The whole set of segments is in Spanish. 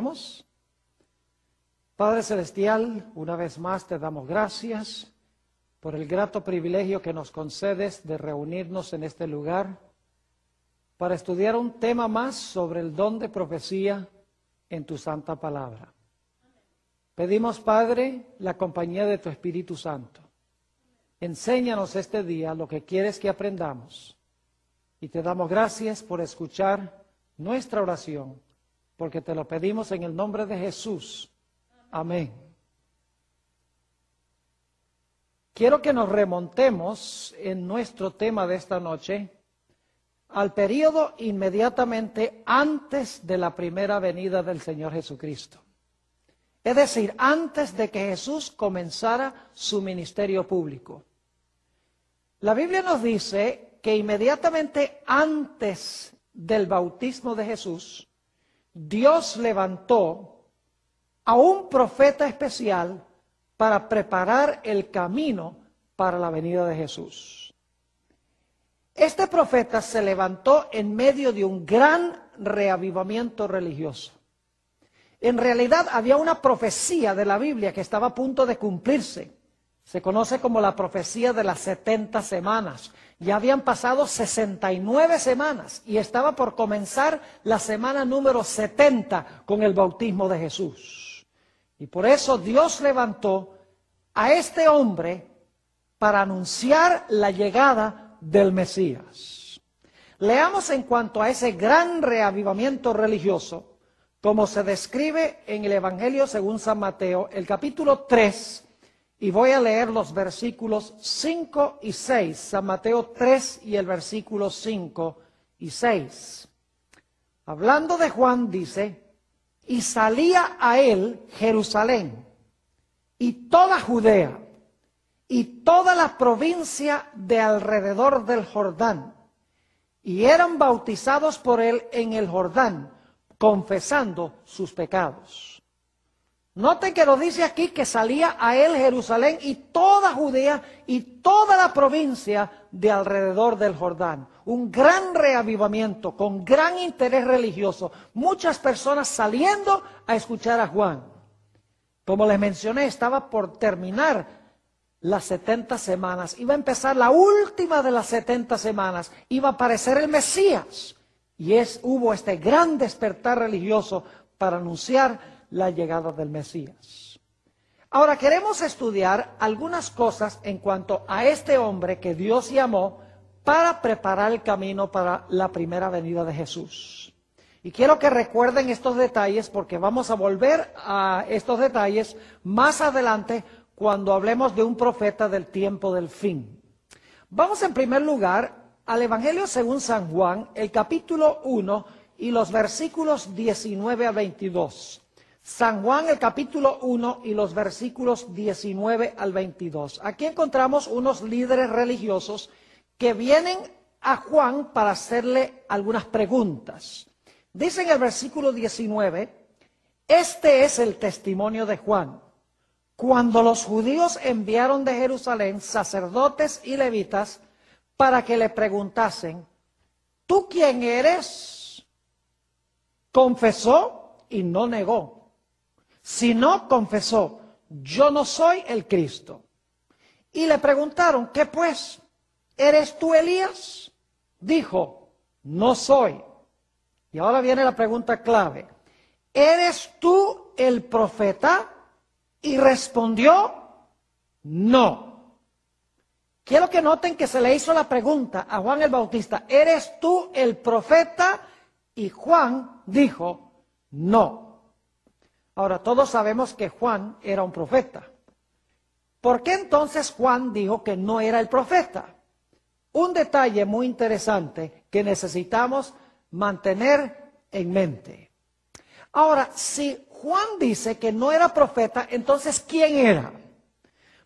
Oremos. Padre Celestial, una vez más te damos gracias por el grato privilegio que nos concedes de reunirnos en este lugar para estudiar un tema más sobre el don de profecía en tu santa palabra. Pedimos, Padre, la compañía de tu Espíritu Santo. Enséñanos este día lo que quieres que aprendamos. Y te damos gracias por escuchar nuestra oración, porque te lo pedimos en el nombre de Jesús. Amén. Quiero que nos remontemos en nuestro tema de esta noche al período inmediatamente antes de la primera venida del Señor Jesucristo. Es decir, antes de que Jesús comenzara su ministerio público. La Biblia nos dice que inmediatamente antes del bautismo de Jesús, Dios levantó a un profeta especial para preparar el camino para la venida de Jesús. Este profeta se levantó en medio de un gran reavivamiento religioso. En realidad había una profecía de la Biblia que estaba a punto de cumplirse. Se conoce como la profecía de las 70 semanas. Ya habían pasado 69 semanas y estaba por comenzar la semana número 70 con el bautismo de Jesús. Y por eso Dios levantó a este hombre para anunciar la llegada del Mesías. Leamos en cuanto a ese gran reavivamiento religioso, como se describe en el Evangelio según San Mateo, el capítulo 3, y voy a leer los versículos 5 y 6, San Mateo 3 y el versículo 5 y 6. Hablando de Juan dice, y salía a él Jerusalén, y toda Judea, y toda la provincia de alrededor del Jordán, y eran bautizados por él en el Jordán, confesando sus pecados. Noten que lo dice aquí que salía a él Jerusalén y toda Judea y toda la provincia de alrededor del Jordán. Un gran reavivamiento con gran interés religioso. Muchas personas saliendo a escuchar a Juan. Como les mencioné, estaba por terminar las 70 semanas. Iba a empezar la última de las 70 semanas. Iba a aparecer el Mesías. Y hubo este gran despertar religioso para anunciar la llegada del Mesías. Ahora queremos estudiar algunas cosas en cuanto a este hombre que Dios llamó para preparar el camino para la primera venida de Jesús. Y quiero que recuerden estos detalles porque vamos a volver a estos detalles más adelante cuando hablemos de un profeta del tiempo del fin. Vamos en primer lugar al Evangelio según San Juan, el capítulo 1 y los versículos 19 a 22. San Juan, el capítulo 1 y los versículos 19 al 22. Aquí encontramos unos líderes religiosos que vienen a Juan para hacerle algunas preguntas. Dice en el versículo 19, este es el testimonio de Juan. Cuando los judíos enviaron de Jerusalén sacerdotes y levitas para que le preguntasen, ¿tú quién eres? Confesó y no negó. Si no, confesó, yo no soy el Cristo. Y le preguntaron, ¿qué pues? ¿Eres tú Elías? Dijo, no soy. Y ahora viene la pregunta clave. ¿Eres tú el profeta? Y respondió, no. Quiero que noten que se le hizo la pregunta a Juan el Bautista, ¿eres tú el profeta? Y Juan dijo, no. Ahora, todos sabemos que Juan era un profeta. ¿Por qué entonces Juan dijo que no era el profeta? Un detalle muy interesante que necesitamos mantener en mente. Ahora, si Juan dice que no era profeta, entonces ¿quién era?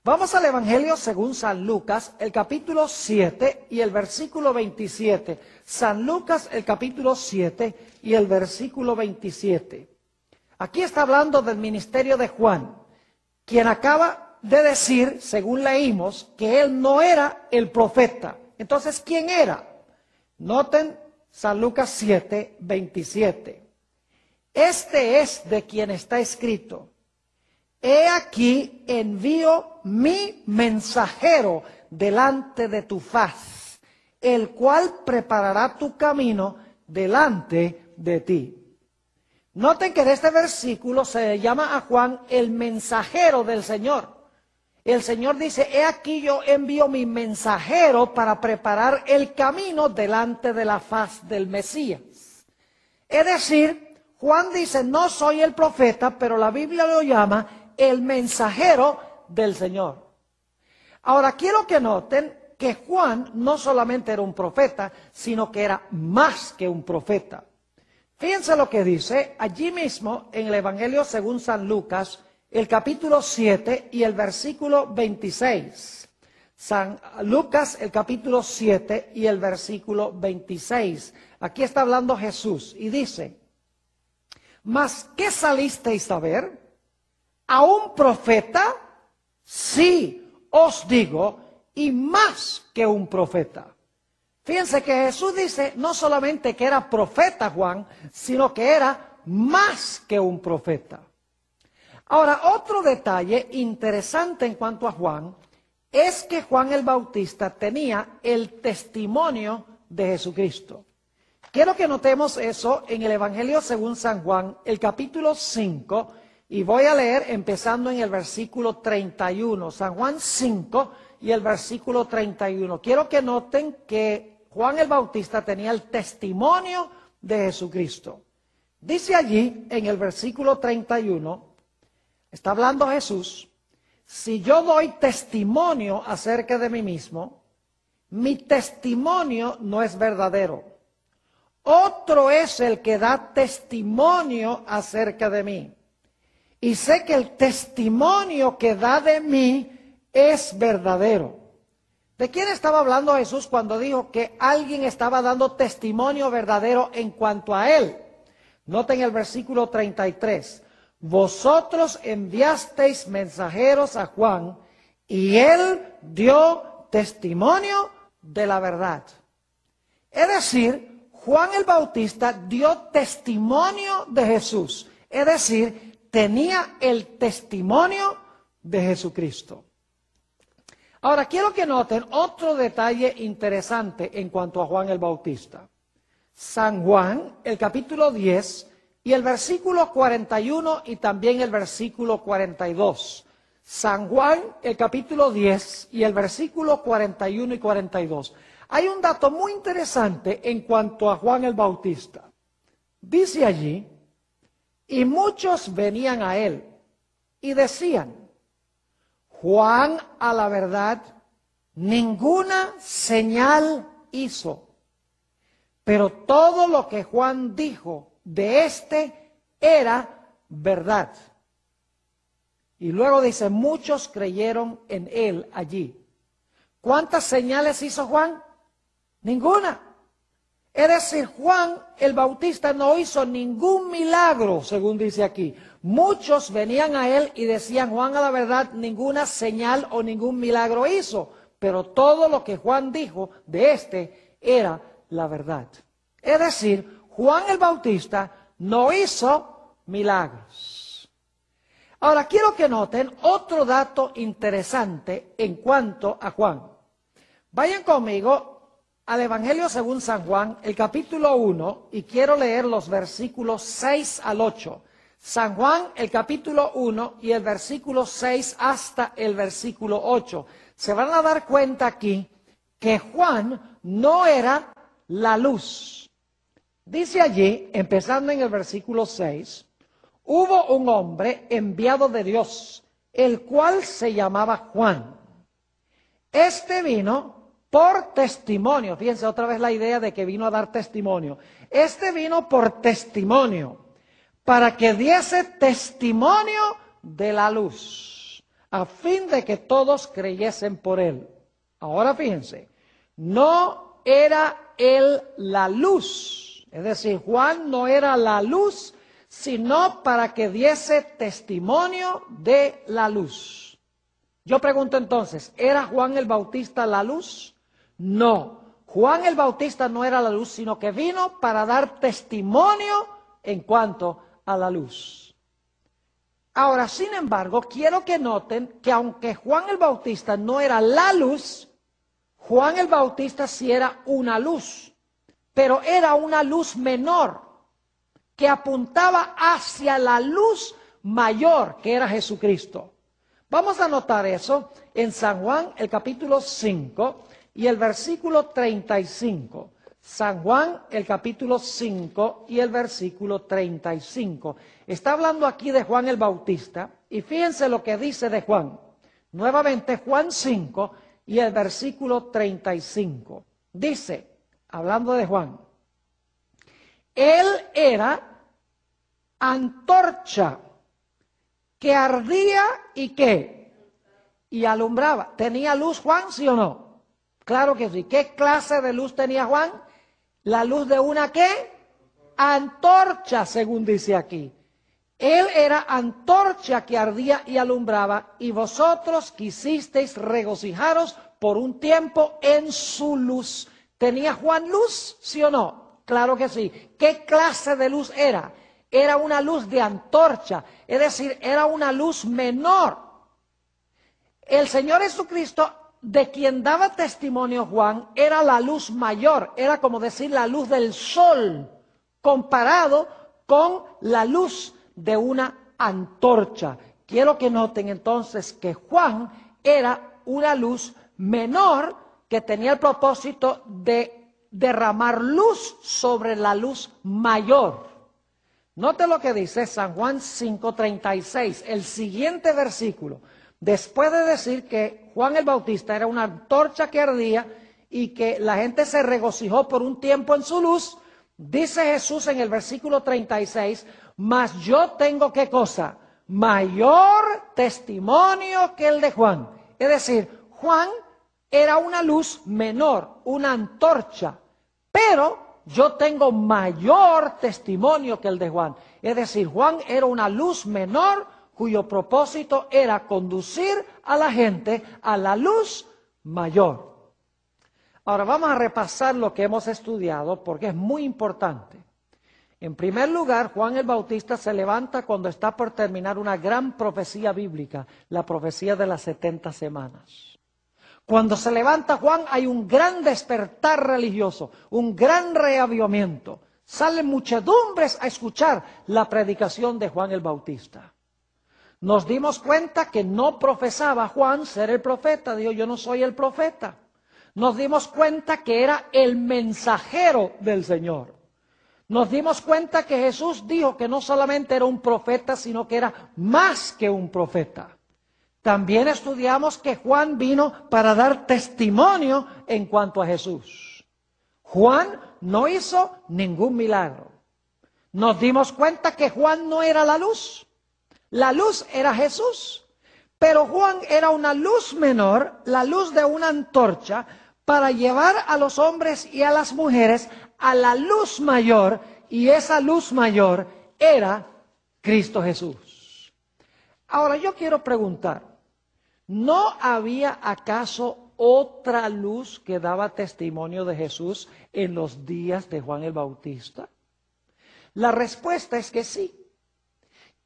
Vamos al Evangelio según San Lucas, el capítulo 7 y el versículo 27. San Lucas, el capítulo 7 y el versículo 27. Aquí está hablando del ministerio de Juan, quien acaba de decir, según leímos, que él no era el profeta. Entonces, ¿quién era? Noten San Lucas 7, 27. Este es de quien está escrito: he aquí envío mi mensajero delante de tu faz, el cual preparará tu camino delante de ti. Noten que en este versículo se llama a Juan el mensajero del Señor. El Señor dice: he aquí yo envío mi mensajero para preparar el camino delante de la faz del Mesías. Es decir, Juan dice: no soy el profeta, pero la Biblia lo llama el mensajero del Señor. Ahora quiero que noten que Juan no solamente era un profeta, sino que era más que un profeta. Fíjense lo que dice allí mismo en el Evangelio según San Lucas, el capítulo 7 y el versículo 26. San Lucas, el capítulo 7 y el versículo 26. Aquí está hablando Jesús y dice: ¿mas qué salisteis a ver? ¿A un profeta? Sí, os digo, y más que un profeta. Fíjense que Jesús dice no solamente que era profeta Juan, sino que era más que un profeta. Ahora, otro detalle interesante en cuanto a Juan es que Juan el Bautista tenía el testimonio de Jesucristo. Quiero que notemos eso en el Evangelio según San Juan, el capítulo 5, y voy a leer empezando en el versículo 31. San Juan 5 y el versículo 31. Quiero que noten que Juan el Bautista tenía el testimonio de Jesucristo. Dice allí en el versículo 31, está hablando Jesús: si yo doy testimonio acerca de mí mismo, mi testimonio no es verdadero. Otro es el que da testimonio acerca de mí. Y sé que el testimonio que da de mí es verdadero. ¿De quién estaba hablando Jesús cuando dijo que alguien estaba dando testimonio verdadero en cuanto a él? Noten el versículo 33. Vosotros enviasteis mensajeros a Juan, y él dio testimonio de la verdad. Es decir, Juan el Bautista dio testimonio de Jesús. Es decir, tenía el testimonio de Jesucristo. Ahora, quiero que noten otro detalle interesante en cuanto a Juan el Bautista. San Juan, el capítulo 10 y el versículo 41 y también el versículo 42. San Juan, el capítulo 10 y el versículo 41 y 42. Hay un dato muy interesante en cuanto a Juan el Bautista. Dice allí: y muchos venían a él y decían: Juan, a la verdad, ninguna señal hizo, pero todo lo que Juan dijo de éste era verdad. Y luego dice: muchos creyeron en él allí. ¿Cuántas señales hizo Juan? Ninguna. Es decir, Juan el Bautista no hizo ningún milagro, según dice aquí. Muchos venían a él y decían: Juan, a la verdad, ninguna señal o ningún milagro hizo, pero todo lo que Juan dijo de éste era la verdad. Es decir, Juan el Bautista no hizo milagros. Ahora, quiero que noten otro dato interesante en cuanto a Juan. Vayan conmigo al Evangelio según San Juan, el capítulo 1, y quiero leer los versículos 6 al 8. San Juan, el capítulo 1 y el versículo 6 hasta el versículo 8. Se van a dar cuenta aquí que Juan no era la luz. Dice allí, empezando en el versículo 6, hubo un hombre enviado de Dios, el cual se llamaba Juan. Este vino por testimonio. Fíjense otra vez la idea de que vino a dar testimonio. Este vino por testimonio, para que diese testimonio de la luz, a fin de que todos creyesen por él. Ahora fíjense, no era él la luz, es decir, Juan no era la luz, sino para que diese testimonio de la luz. Yo pregunto entonces, ¿era Juan el Bautista la luz? No, Juan el Bautista no era la luz, sino que vino para dar testimonio en cuanto a la luz. Ahora, sin embargo, quiero que noten que aunque Juan el Bautista no era la luz, Juan el Bautista sí era una luz, pero era una luz menor que apuntaba hacia la luz mayor que era Jesucristo. Vamos a notar eso en San Juan, el capítulo 5 y el versículo 35. San Juan, el capítulo 5 y el versículo 35. Está hablando aquí de Juan el Bautista y fíjense lo que dice de Juan. Nuevamente Juan 5 y el versículo 35. Dice, hablando de Juan, él era antorcha que ardía y ¿qué? Y alumbraba. ¿Tenía luz Juan, sí o no? Claro que sí. ¿Qué clase de luz tenía Juan? La luz de una ¿qué? Antorcha, según dice aquí. Él era antorcha que ardía y alumbraba, y vosotros quisisteis regocijaros por un tiempo en su luz. ¿Tenía Juan luz, sí o no? Claro que sí. ¿Qué clase de luz era? Era una luz de antorcha, es decir, era una luz menor. El Señor Jesucristo, de quien daba testimonio Juan, era la luz mayor, era como decir la luz del sol, comparado con la luz de una antorcha. Quiero que noten entonces que Juan era una luz menor que tenía el propósito de derramar luz sobre la luz mayor. Note lo que dice San Juan 5:36, el siguiente versículo. Después de decir que Juan el Bautista era una antorcha que ardía y que la gente se regocijó por un tiempo en su luz, dice Jesús en el versículo 36, mas yo tengo ¿qué cosa? Mayor testimonio que el de Juan. Es decir, Juan era una luz menor, una antorcha, pero yo tengo mayor testimonio que el de Juan. Es decir, Juan era una luz menor cuyo propósito era conducir a la gente a la luz mayor. Ahora vamos a repasar lo que hemos estudiado porque es muy importante. En primer lugar, Juan el Bautista se levanta cuando está por terminar una gran profecía bíblica, la profecía de las 70 semanas. Cuando se levanta Juan hay un gran despertar religioso, un gran reavivamiento. Salen muchedumbres a escuchar la predicación de Juan el Bautista. Nos dimos cuenta que no profesaba Juan ser el profeta, dijo yo no soy el profeta. Nos dimos cuenta que era el mensajero del Señor. Nos dimos cuenta que Jesús dijo que no solamente era un profeta, sino que era más que un profeta. También estudiamos que Juan vino para dar testimonio en cuanto a Jesús. Juan no hizo ningún milagro. Nos dimos cuenta que Juan no era la luz era Jesús. Pero Juan era una luz menor, la luz de una antorcha, para llevar a los hombres y a las mujeres a la luz mayor, y esa luz mayor era Cristo Jesús. Ahora yo quiero preguntar, ¿no había acaso otra luz que daba testimonio de Jesús en los días de Juan el Bautista? La respuesta es que sí.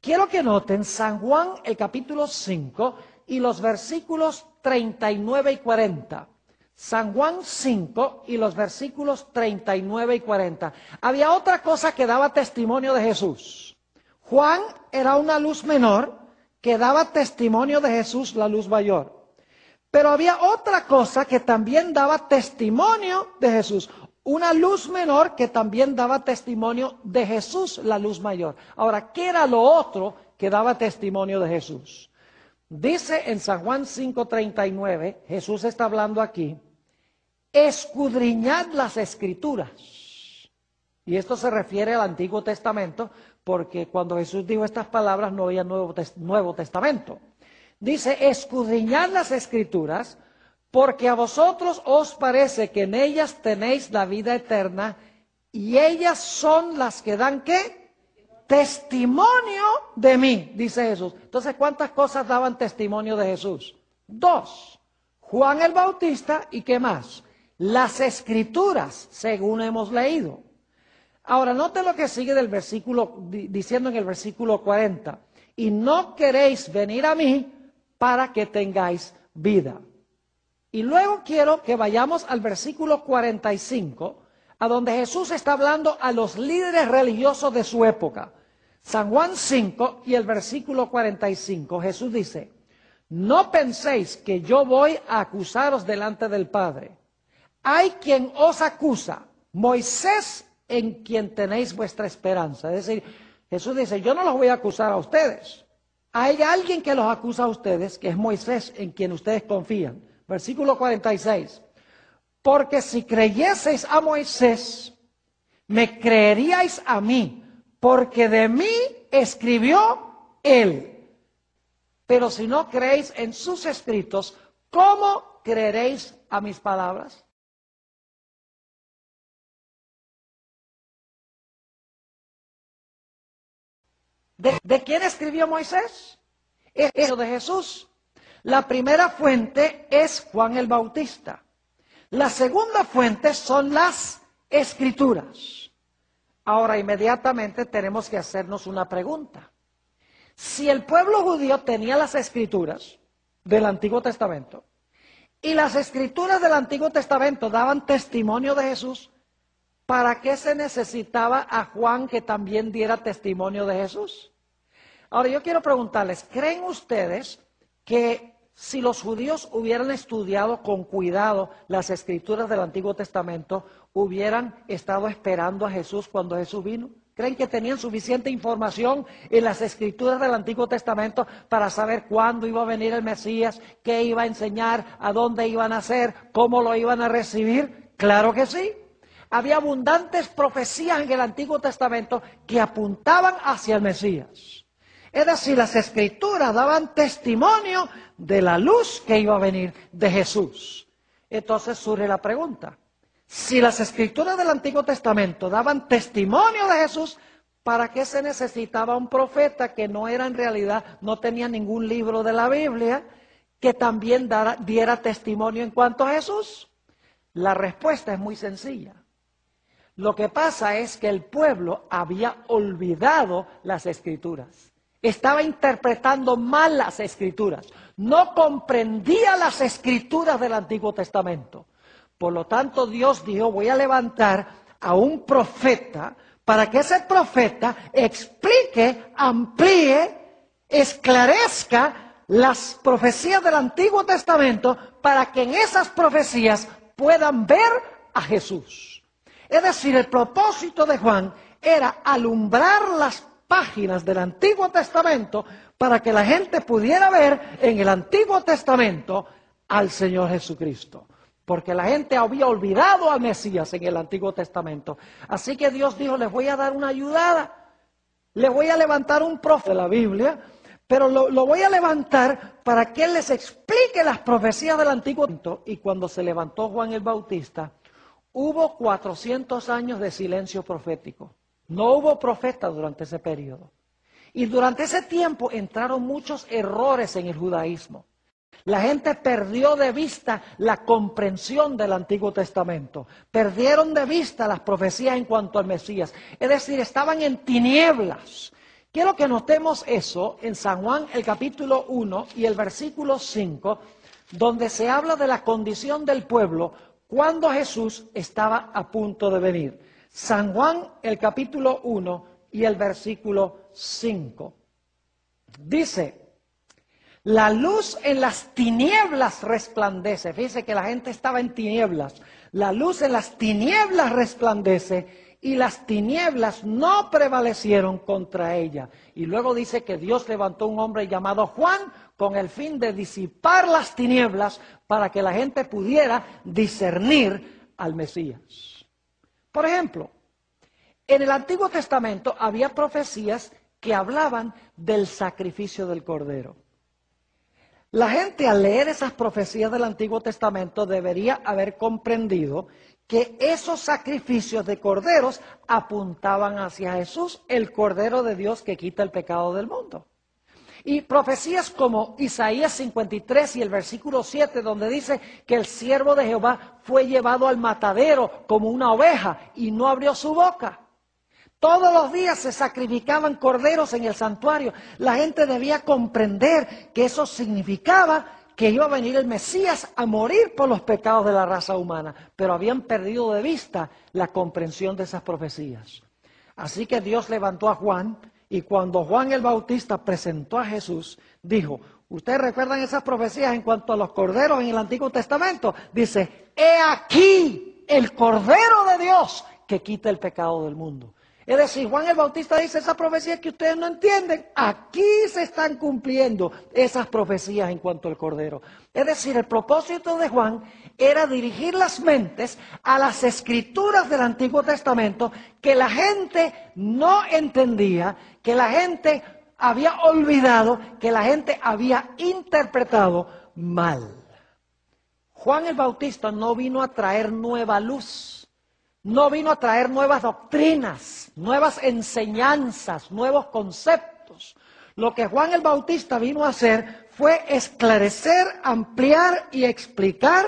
Quiero que noten San Juan el capítulo 5 y los versículos 39 y 40. San Juan 5 y los versículos 39 y 40. Había otra cosa que daba testimonio de Jesús. Juan era una luz menor que daba testimonio de Jesús, la luz mayor. Pero había otra cosa que también daba testimonio de Jesús. Una luz menor que también daba testimonio de Jesús, la luz mayor. Ahora, ¿qué era lo otro que daba testimonio de Jesús? Dice en San Juan 5:39, Jesús está hablando aquí, escudriñad las Escrituras. Y esto se refiere al Antiguo Testamento, porque cuando Jesús dijo estas palabras no había Nuevo Testamento. Dice, escudriñad las Escrituras, porque a vosotros os parece que en ellas tenéis la vida eterna, y ellas son las que dan, ¿qué? Testimonio de mí, dice Jesús. Entonces, ¿cuántas cosas daban testimonio de Jesús? 2. Juan el Bautista, ¿y qué más? Las Escrituras, según hemos leído. Ahora, note lo que sigue del versículo, diciendo en el versículo 40. Y no queréis venir a mí para que tengáis vida. Y luego quiero que vayamos al versículo 45, a donde Jesús está hablando a los líderes religiosos de su época. San Juan 5 y el versículo 45, Jesús dice, no penséis que yo voy a acusaros delante del Padre. Hay quien os acusa, Moisés, en quien tenéis vuestra esperanza. Es decir, Jesús dice, yo no los voy a acusar a ustedes. Hay alguien que los acusa a ustedes, que es Moisés, en quien ustedes confían. Versículo 46. Porque si creyeseis a Moisés, me creeríais a mí, porque de mí escribió él. Pero si no creéis en sus escritos, ¿cómo creeréis a mis palabras? ¿De quién escribió Moisés? Es de Jesús. La primera fuente es Juan el Bautista. La segunda fuente son las Escrituras. Ahora, inmediatamente tenemos que hacernos una pregunta. Si el pueblo judío tenía las Escrituras del Antiguo Testamento, y las Escrituras del Antiguo Testamento daban testimonio de Jesús, ¿para qué se necesitaba a Juan que también diera testimonio de Jesús? Ahora yo quiero preguntarles, ¿creen ustedes que si los judíos hubieran estudiado con cuidado las Escrituras del Antiguo Testamento, hubieran estado esperando a Jesús cuando Jesús vino? ¿Creen que tenían suficiente información en las Escrituras del Antiguo Testamento para saber cuándo iba a venir el Mesías, qué iba a enseñar, a dónde iban a hacer, cómo lo iban a recibir? Claro que sí. Había abundantes profecías en el Antiguo Testamento que apuntaban hacia el Mesías. Es decir, las Escrituras daban testimonio de la luz que iba a venir de Jesús. Entonces surge la pregunta, si las Escrituras del Antiguo Testamento daban testimonio de Jesús, ¿para qué se necesitaba un profeta que no era en realidad, no tenía ningún libro de la Biblia, que también diera testimonio en cuanto a Jesús? La respuesta es muy sencilla. Lo que pasa es que el pueblo había olvidado las Escrituras. Estaba interpretando mal las Escrituras. No comprendía las Escrituras del Antiguo Testamento. Por lo tanto, Dios dijo, voy a levantar a un profeta para que ese profeta explique, amplíe, esclarezca las profecías del Antiguo Testamento para que en esas profecías puedan ver a Jesús. Es decir, el propósito de Juan era alumbrar las páginas del Antiguo Testamento para que la gente pudiera ver en el Antiguo Testamento al Señor Jesucristo. Porque la gente había olvidado al Mesías en el Antiguo Testamento. Así que Dios dijo, les voy a dar una ayudada. Les voy a levantar un profeta de la Biblia, pero lo voy a levantar para que él les explique las profecías del Antiguo Testamento. Y cuando se levantó Juan el Bautista, hubo 400 años de silencio profético. No hubo profeta durante ese periodo. Y durante ese tiempo entraron muchos errores en el judaísmo. La gente perdió de vista la comprensión del Antiguo Testamento. Perdieron de vista las profecías en cuanto al Mesías. Es decir, estaban en tinieblas. Quiero que notemos eso en San Juan, el capítulo 1 y el versículo 5, donde se habla de la condición del pueblo cuando Jesús estaba a punto de venir. San Juan, el capítulo 1 y el versículo 5. Dice, la luz en las tinieblas resplandece. Fíjense que la gente estaba en tinieblas. La luz en las tinieblas resplandece y las tinieblas no prevalecieron contra ella. Y luego dice que Dios levantó un hombre llamado Juan con el fin de disipar las tinieblas para que la gente pudiera discernir al Mesías. Por ejemplo, en el Antiguo Testamento había profecías que hablaban del sacrificio del Cordero. La gente al leer esas profecías del Antiguo Testamento debería haber comprendido que esos sacrificios de corderos apuntaban hacia Jesús, el Cordero de Dios que quita el pecado del mundo. Y profecías como Isaías 53 y el versículo 7, donde dice que el siervo de Jehová fue llevado al matadero como una oveja y no abrió su boca. Todos los días se sacrificaban corderos en el santuario. La gente debía comprender que eso significaba que iba a venir el Mesías a morir por los pecados de la raza humana, pero habían perdido de vista la comprensión de esas profecías. Así que Dios levantó a Juan, y cuando Juan el Bautista presentó a Jesús, dijo: ¿ustedes recuerdan esas profecías en cuanto a los corderos en el Antiguo Testamento? Dice: he aquí el Cordero de Dios que quita el pecado del mundo. Es decir, Juan el Bautista dice: esas profecías que ustedes no entienden, aquí se están cumpliendo esas profecías en cuanto al Cordero. Es decir, el propósito de Juan era dirigir las mentes a las escrituras del Antiguo Testamento que la gente no entendía, que la gente había olvidado, que la gente había interpretado mal. Juan el Bautista no vino a traer nueva luz, no vino a traer nuevas doctrinas, nuevas enseñanzas, nuevos conceptos. Lo que Juan el Bautista vino a hacer fue esclarecer, ampliar y explicar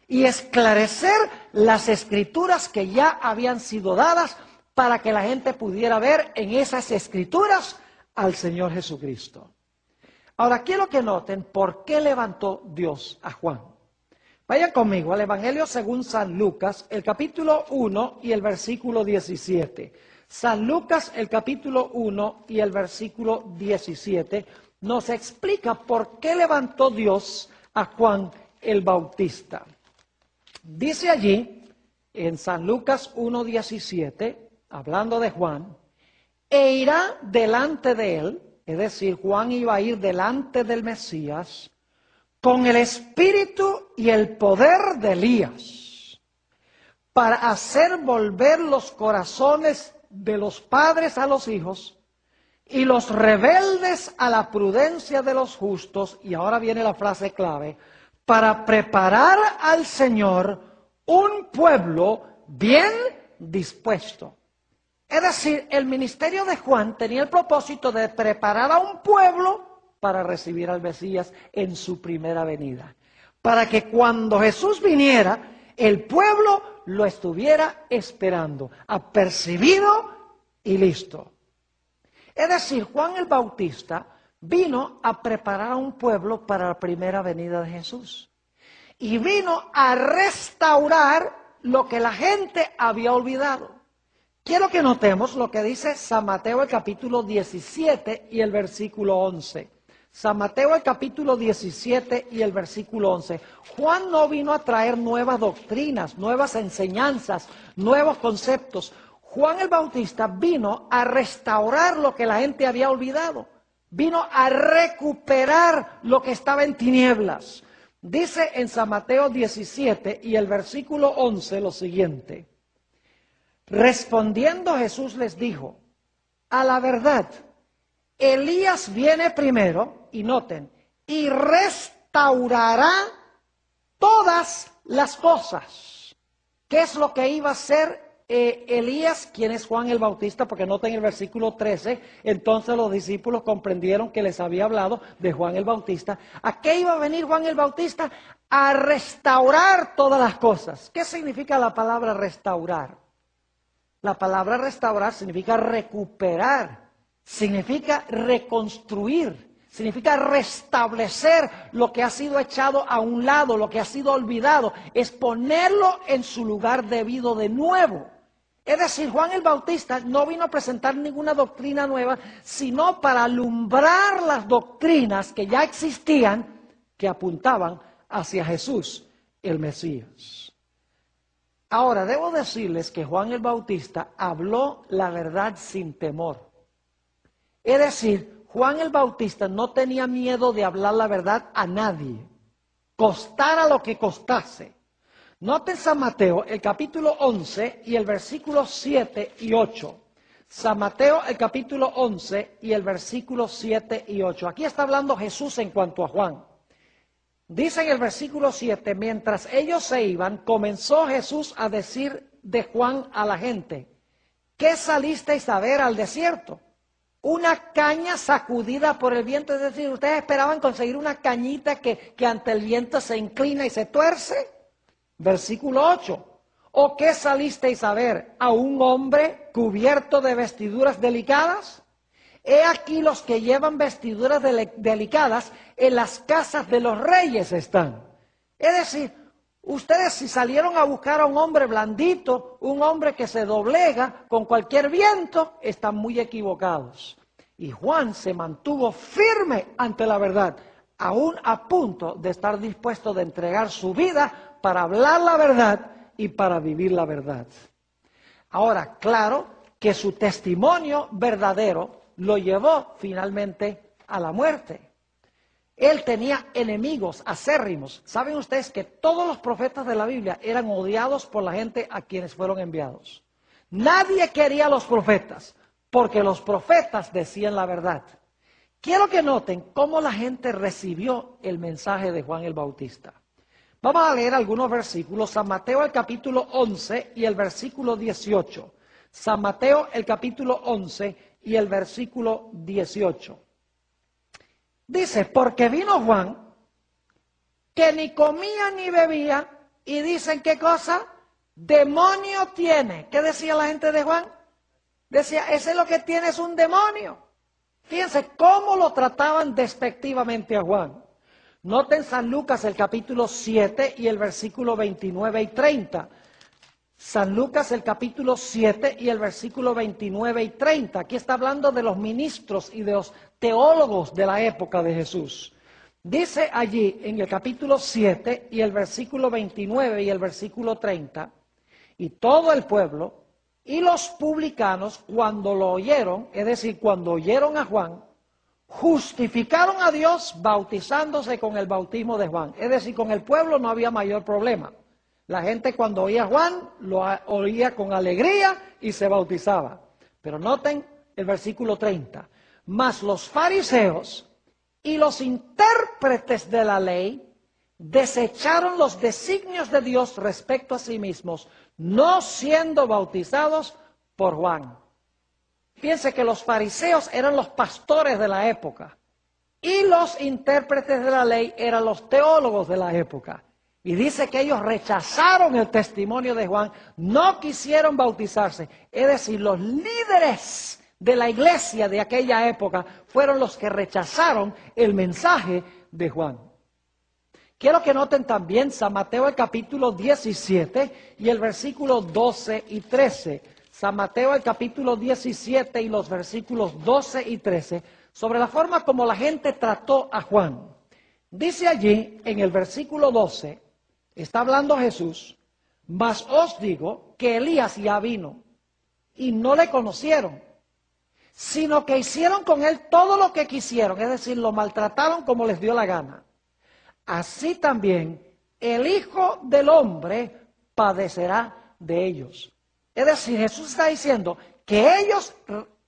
y esclarecer las escrituras que ya habían sido dadas para que la gente pudiera ver en esas escrituras al Señor Jesucristo. Ahora quiero que noten por qué levantó Dios a Juan. Vayan conmigo al Evangelio según San Lucas, el capítulo 1 y el versículo 17. San Lucas, el capítulo 1 y el versículo 17, nos explica por qué levantó Dios a Juan el Bautista. Dice allí, en San Lucas 1:17, hablando de Juan: e irá delante de él, es decir, Juan iba a ir delante del Mesías, con el espíritu y el poder de Elías, para hacer volver los corazones de los padres a los hijos y los rebeldes a la prudencia de los justos. Y ahora viene la frase clave: para preparar al Señor un pueblo bien dispuesto. Es decir, el ministerio de Juan tenía el propósito de preparar a un pueblo para recibir al Mesías en su primera venida, para que cuando Jesús viniera, el pueblo lo estuviera esperando, apercibido y listo. Es decir, Juan el Bautista vino a preparar a un pueblo para la primera venida de Jesús. Y vino a restaurar lo que la gente había olvidado. Quiero que notemos lo que dice San Mateo el capítulo 17 y el versículo 11. San Mateo el capítulo 17 y el versículo 11. Juan no vino a traer nuevas doctrinas, nuevas enseñanzas, nuevos conceptos. Juan el Bautista vino a restaurar lo que la gente había olvidado. Vino a recuperar lo que estaba en tinieblas. Dice en San Mateo 17 y el versículo 11 lo siguiente: respondiendo Jesús les dijo: a la verdad, Elías viene primero, y noten, y restaurará todas las cosas. ¿Qué es lo que iba a hacer Elías? ¿Quién es Juan el Bautista? Porque noten el versículo 13, entonces los discípulos comprendieron que les había hablado de Juan el Bautista. ¿A qué iba a venir Juan el Bautista? A restaurar todas las cosas. ¿Qué significa la palabra restaurar? La palabra restaurar significa recuperar, significa reconstruir, significa restablecer lo que ha sido echado a un lado, lo que ha sido olvidado, es ponerlo en su lugar debido de nuevo. Es decir, Juan el Bautista no vino a presentar ninguna doctrina nueva, sino para alumbrar las doctrinas que ya existían, que apuntaban hacia Jesús, el Mesías. Ahora, debo decirles que Juan el Bautista habló la verdad sin temor. Es decir, Juan el Bautista no tenía miedo de hablar la verdad a nadie, costara lo que costase. Noten San Mateo, el capítulo 11 y el versículo 7 y 8. San Mateo, el capítulo 11 y el versículo 7 y 8. Aquí está hablando Jesús en cuanto a Juan. Dice en el versículo 7, mientras ellos se iban, comenzó Jesús a decir de Juan a la gente: ¿qué salisteis a ver al desierto? ¿Una caña sacudida por el viento? Es decir, ¿ustedes esperaban conseguir una cañita que ante el viento se inclina y se tuerce? Versículo 8. ¿O qué salisteis a ver? ¿A un hombre cubierto de vestiduras delicadas? He aquí los que llevan vestiduras delicadas en las casas de los reyes están. Es decir, ustedes si salieron a buscar a un hombre blandito, un hombre que se doblega con cualquier viento, están muy equivocados. Y Juan se mantuvo firme ante la verdad, aún a punto de estar dispuesto de entregar su vida para hablar la verdad y para vivir la verdad. Ahora, claro que su testimonio verdadero lo llevó finalmente a la muerte. Él tenía enemigos acérrimos. ¿Saben ustedes que todos los profetas de la Biblia eran odiados por la gente a quienes fueron enviados? Nadie quería a los profetas, porque los profetas decían la verdad. Quiero que noten cómo la gente recibió el mensaje de Juan el Bautista. Vamos a leer algunos versículos. San Mateo el capítulo 11 y el versículo 18. San Mateo el capítulo 11 y el versículo 18. Dice, porque vino Juan, que ni comía ni bebía, y dicen, ¿qué cosa? Demonio tiene. ¿Qué decía la gente de Juan? Decía, ese es lo que tiene, es un demonio. Fíjense cómo lo trataban despectivamente a Juan. Noten San Lucas el capítulo 7 y el versículo 29 y 30. San Lucas el capítulo 7 y el versículo 29 y 30. Aquí está hablando de los ministros y de los teólogos de la época de Jesús. Dice allí en el capítulo 7 y el versículo 29 y el versículo 30, y todo el pueblo y los publicanos cuando lo oyeron, es decir, cuando oyeron a Juan, justificaron a Dios bautizándose con el bautismo de Juan. Es decir, con el pueblo no había mayor problema. La gente cuando oía a Juan, lo oía con alegría y se bautizaba. Pero noten el versículo 30. Mas los fariseos y los intérpretes de la ley desecharon los designios de Dios respecto a sí mismos, no siendo bautizados por Juan. Piense que los fariseos eran los pastores de la época y los intérpretes de la ley eran los teólogos de la época. Y dice que ellos rechazaron el testimonio de Juan, no quisieron bautizarse. Es decir, los líderes de la iglesia de aquella época fueron los que rechazaron el mensaje de Juan. Quiero que noten también San Mateo el capítulo 17 y el versículo 12 y 13. San Mateo el capítulo 17 y los versículos 12 y 13, sobre la forma como la gente trató a Juan. Dice allí en el versículo 12, está hablando Jesús, mas os digo que Elías ya vino y no le conocieron, sino que hicieron con él todo lo que quisieron, es decir, lo maltrataron como les dio la gana. Así también el Hijo del Hombre padecerá de ellos. Es decir, Jesús está diciendo que ellos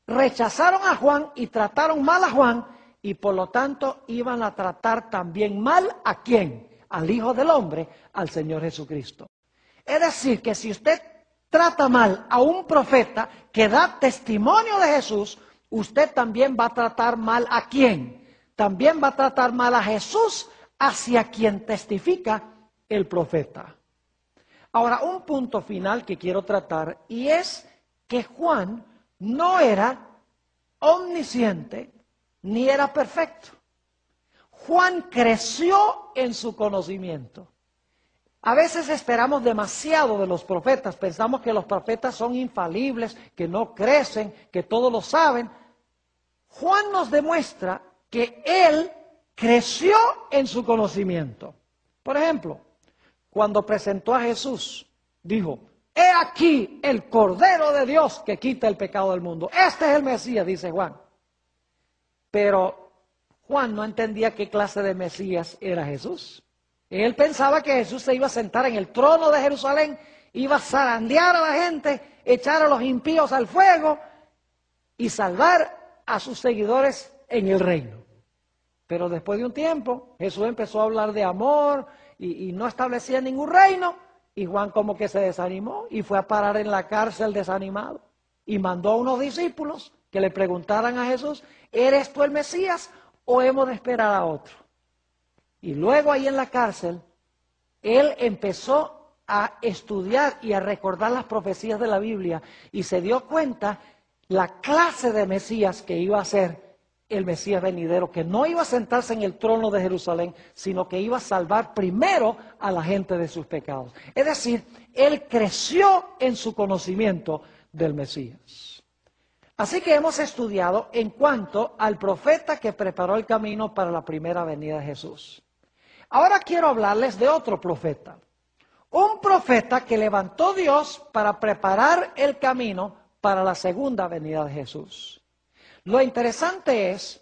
rechazaron a Juan y trataron mal a Juan y por lo tanto iban a tratar también mal ¿a quién? Al Hijo del Hombre, al Señor Jesucristo. Es decir, que si usted trata mal a un profeta que da testimonio de Jesús, usted también va a tratar mal ¿a quién? También va a tratar mal a Jesús hacia quien testifica el profeta. Ahora, un punto final que quiero tratar y es que Juan no era omnisciente ni era perfecto. Juan creció en su conocimiento. A veces esperamos demasiado de los profetas, pensamos que los profetas son infalibles, que no crecen, que todo lo saben. Juan nos demuestra que él creció en su conocimiento. Por ejemplo, cuando presentó a Jesús, dijo, he aquí el Cordero de Dios que quita el pecado del mundo. Este es el Mesías, dice Juan. Pero Juan no entendía qué clase de Mesías era Jesús. Él pensaba que Jesús se iba a sentar en el trono de Jerusalén, iba a zarandear a la gente, echar a los impíos al fuego y salvar a sus seguidores en el reino. Pero después de un tiempo, Jesús empezó a hablar de amor y no establecía ningún reino. Y Juan como que se desanimó y fue a parar en la cárcel desanimado. Y mandó a unos discípulos que le preguntaran a Jesús, ¿eres tú el Mesías o hemos de esperar a otro? Y luego ahí en la cárcel, él empezó a estudiar y a recordar las profecías de la Biblia y se dio cuenta la clase de Mesías que iba a ser el Mesías venidero, que no iba a sentarse en el trono de Jerusalén, sino que iba a salvar primero a la gente de sus pecados. Es decir, él creció en su conocimiento del Mesías. Así que hemos estudiado en cuanto al profeta que preparó el camino para la primera venida de Jesús. Ahora quiero hablarles de otro profeta. Un profeta que levantó Dios para preparar el camino para la segunda venida de Jesús. Lo interesante es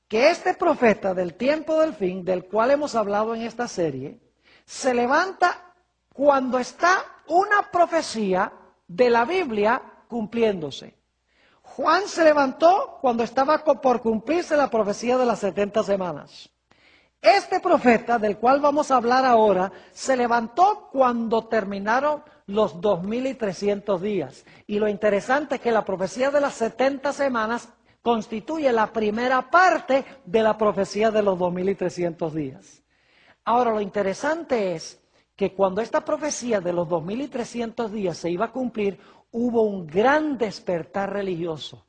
que este profeta del tiempo del fin, del cual hemos hablado en esta serie, se levanta cuando está una profecía de la Biblia cumpliéndose. Juan se levantó cuando estaba por cumplirse la profecía de las 70 semanas. Este profeta, del cual vamos a hablar ahora, se levantó cuando terminaron los 2300 días. Y lo interesante es que la profecía de las 70 semanas constituye la primera parte de la profecía de los 2300 días. Ahora, lo interesante es que cuando esta profecía de los 2300 días se iba a cumplir, hubo un gran despertar religioso.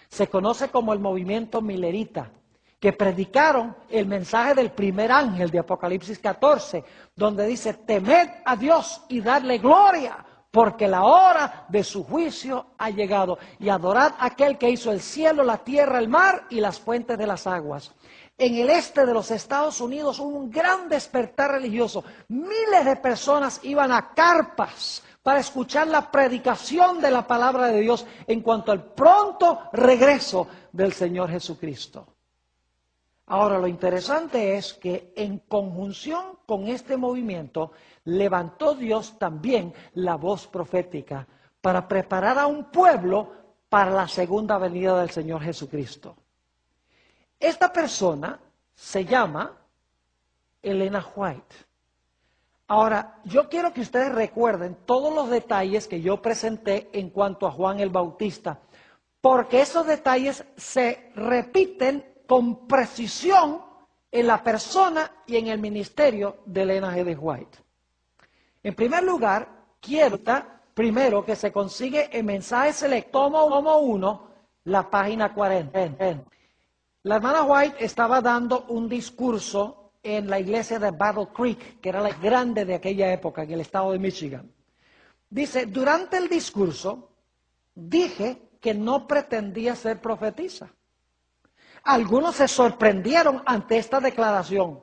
Se conoce como el movimiento milerita, que predicaron el mensaje del primer ángel de Apocalipsis 14, donde dice, temed a Dios y dadle gloria, porque la hora de su juicio ha llegado, y adorad a aquel que hizo el cielo, la tierra, el mar y las fuentes de las aguas. En el este de los Estados Unidos hubo un gran despertar religioso. Miles de personas iban a carpas para escuchar la predicación de la palabra de Dios en cuanto al pronto regreso del Señor Jesucristo. Ahora, lo interesante es que en conjunción con este movimiento, levantó Dios también la voz profética para preparar a un pueblo para la segunda venida del Señor Jesucristo. Esta persona se llama Elena White. Ahora, yo quiero que ustedes recuerden todos los detalles que yo presenté en cuanto a Juan el Bautista, porque esos detalles se repiten con precisión en la persona y en el ministerio de Elena G. White. En primer lugar, quiero primero que se consigue en Mensaje Selecto, tomo 1, la página 40. La hermana White estaba dando un discurso en la iglesia de Battle Creek, que era la grande de aquella época, en el estado de Michigan. Dice, durante el discurso, dije que no pretendía ser profetisa. Algunos se sorprendieron ante esta declaración.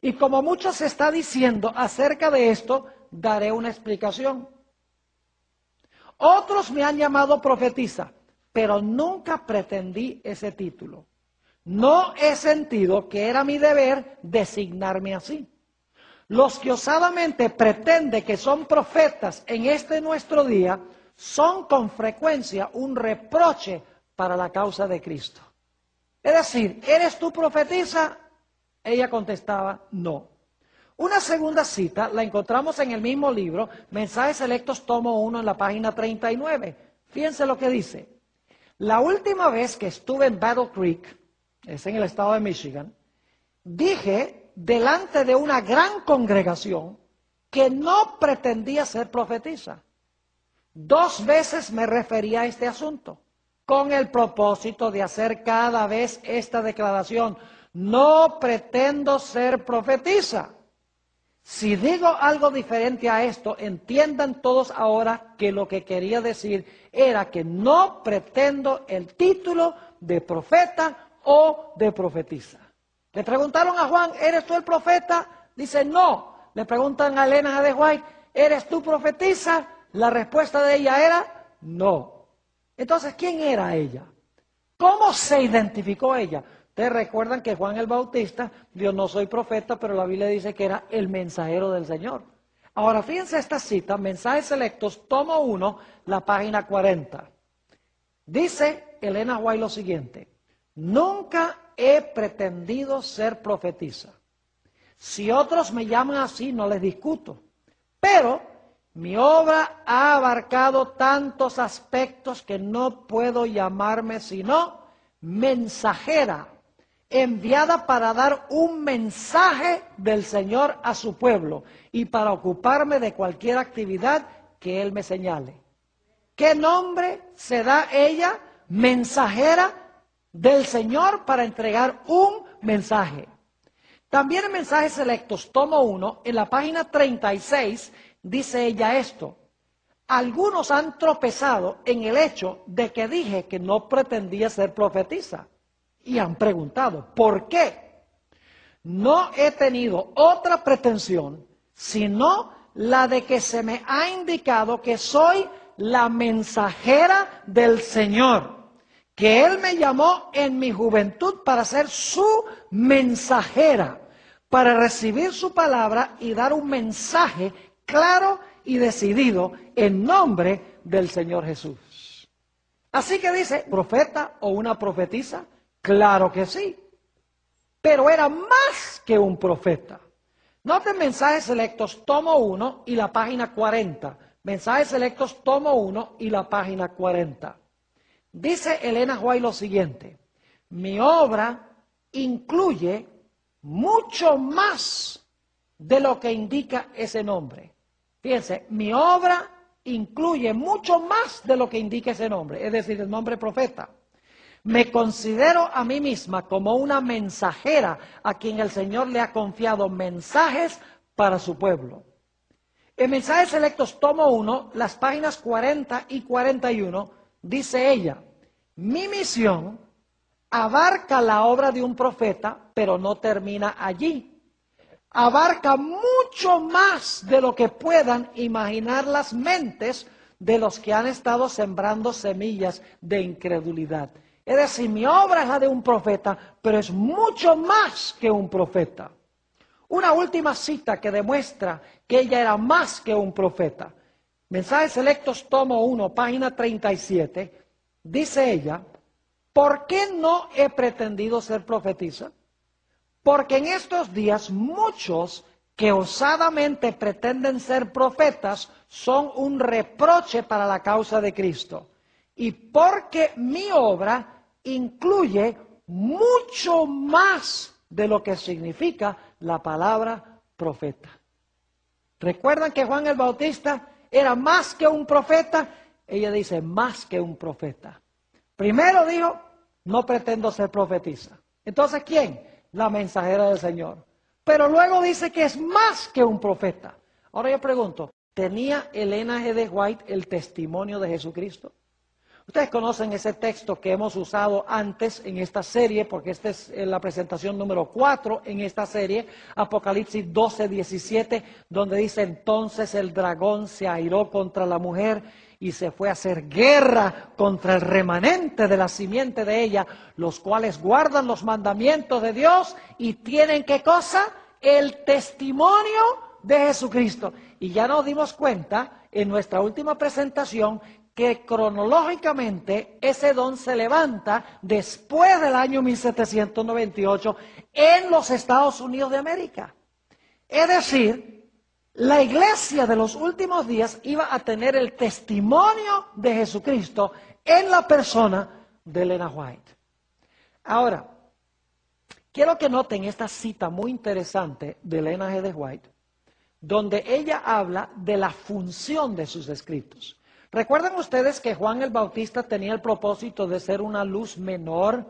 Y como mucho se está diciendo acerca de esto, daré una explicación. Otros me han llamado profetisa, pero nunca pretendí ese título. No he sentido que era mi deber designarme así. Los que osadamente pretenden que son profetas en este nuestro día, son con frecuencia un reproche para la causa de Cristo. Es decir, ¿eres tú profetisa? Ella contestaba, no. Una segunda cita la encontramos en el mismo libro, Mensajes Selectos, tomo 1, en la página 39. Fíjense lo que dice. La última vez que estuve en Battle Creek, es en el estado de Michigan, dije delante de una gran congregación que no pretendía ser profetisa. 2 veces me refería a este asunto, con el propósito de hacer cada vez esta declaración. No pretendo ser profetisa. Si digo algo diferente a esto, entiendan todos ahora que lo que quería decir era que no pretendo el título de profeta o de profetisa. Le preguntaron a Juan, ¿eres tú el profeta? Dice, no. Le preguntan a Elena G. White, ¿eres tú profetisa? La respuesta de ella era, no. Entonces, ¿quién era ella? ¿Cómo se identificó ella? Ustedes recuerdan que Juan el Bautista, Dios no soy profeta, pero la Biblia dice que era el mensajero del Señor. Ahora, fíjense esta cita, Mensajes Selectos, tomo 1, la página 40. Dice Elena White lo siguiente, nunca he pretendido ser profetisa. Si otros me llaman así, no les discuto. Pero mi obra ha abarcado tantos aspectos que no puedo llamarme sino mensajera enviada para dar un mensaje del Señor a su pueblo y para ocuparme de cualquier actividad que Él me señale. ¿Qué nombre se da ella? Mensajera del Señor para entregar un mensaje. También en Mensajes Selectos, tomo 1, en la página 36, dice ella esto: algunos han tropezado en el hecho de que dije que no pretendía ser profetisa y han preguntado, ¿por qué? No he tenido otra pretensión sino la de que se me ha indicado que soy la mensajera del Señor, que Él me llamó en mi juventud para ser su mensajera, para recibir su palabra y dar un mensaje claro y decidido en nombre del Señor Jesús. Así que dice, ¿profeta o una profetisa? Claro que sí, pero era más que un profeta. Noten Mensajes Selectos, tomo 1 y la página 40. Mensajes Selectos, tomo 1 y la página 40. Dice Elena White lo siguiente: mi obra incluye mucho más de lo que indica ese nombre. Fíjense, mi obra incluye mucho más de lo que indica ese nombre, es decir, el nombre profeta. Me considero a mí misma como una mensajera a quien el Señor le ha confiado mensajes para su pueblo. En Mensajes Selectos, tomo 1, las páginas 40 y 41, dice ella: mi misión abarca la obra de un profeta, pero no termina allí. Abarca mucho más de lo que puedan imaginar las mentes de los que han estado sembrando semillas de incredulidad. Es decir, mi obra es la de un profeta, pero es mucho más que un profeta. Una última cita que demuestra que ella era más que un profeta. Mensajes Selectos, tomo 1, página 37, dice ella: ¿por qué no he pretendido ser profetisa? Porque en estos días muchos que osadamente pretenden ser profetas son un reproche para la causa de Cristo. Y porque mi obra incluye mucho más de lo que significa la palabra profeta. ¿Recuerdan que Juan el Bautista era más que un profeta? Ella dice, más que un profeta. Primero dijo, no pretendo ser profetisa. Entonces, ¿quién? La mensajera del Señor. Pero luego dice que es más que un profeta. Ahora yo pregunto, ¿tenía Elena G. de White el testimonio de Jesucristo? Ustedes conocen ese texto que hemos usado antes en esta serie, porque esta es la presentación número 4 en esta serie, Apocalipsis 12, 17, donde dice: entonces el dragón se airó contra la mujer y se fue a hacer guerra contra el remanente de la simiente de ella, los cuales guardan los mandamientos de Dios y tienen, ¿qué cosa? El testimonio de Jesucristo. Y ya nos dimos cuenta en nuestra última presentación que cronológicamente ese don se levanta después del año 1798 en los Estados Unidos de América. Es decir, la iglesia de los últimos días iba a tener el testimonio de Jesucristo en la persona de Elena White. Ahora, quiero que noten esta cita muy interesante de Elena G. de White, donde ella habla de la función de sus escritos. ¿Recuerdan ustedes que Juan el Bautista tenía el propósito de ser una luz menor